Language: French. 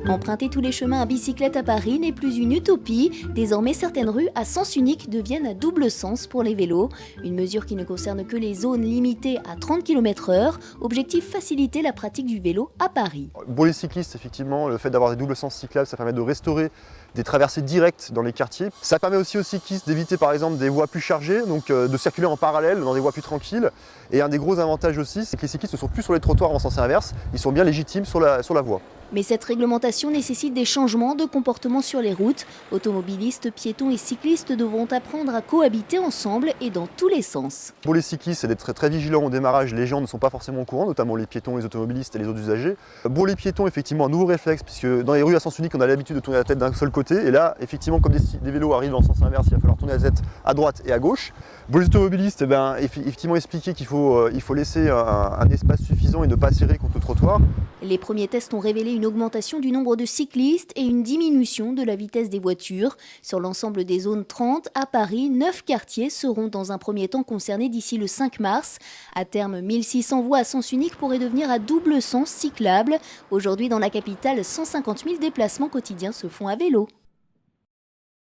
Emprunter tous les chemins à bicyclette à Paris n'est plus une utopie. Désormais, certaines rues à sens unique deviennent à double sens pour les vélos. Une mesure qui ne concerne que les zones limitées à 30 km/h. Objectif, faciliter la pratique du vélo à Paris. Pour les cyclistes, effectivement, le fait d'avoir des doubles sens cyclables, ça permet de restaurer des traversées directes dans les quartiers. Ça permet aussi aux cyclistes d'éviter par exemple des voies plus chargées, donc de circuler en parallèle dans des voies plus tranquilles. Et un des gros avantages aussi, c'est que les cyclistes ne sont plus sur les trottoirs en sens inverse, ils sont bien légitimes sur la voie. Mais cette réglementation nécessite des changements de comportement sur les routes. Automobilistes, piétons et cyclistes devront apprendre à cohabiter ensemble et dans tous les sens. Pour les cyclistes, c'est d'être très vigilant au démarrage. Les gens ne sont pas forcément au courant, notamment les piétons, les automobilistes et les autres usagers. Pour les piétons, effectivement, un nouveau réflexe, puisque dans les rues à sens unique, on a l'habitude de tourner la tête d'un seul côté. Et là, effectivement, comme des vélos arrivent dans le sens inverse, il va falloir tourner la tête à droite et à gauche. Pour les automobilistes, effectivement, expliquer qu'il faut laisser un espace suffisant et ne pas serrer contre le trottoir. Les premiers tests ont révélé une augmentation du nombre de cyclistes et une diminution de la vitesse des voitures. Sur l'ensemble des zones 30, à Paris, 9 quartiers seront dans un premier temps concernés d'ici le 5 mars. À terme, 1600 voies à sens unique pourraient devenir à double sens cyclables. Aujourd'hui, dans la capitale, 150 000 déplacements quotidiens se font à vélo.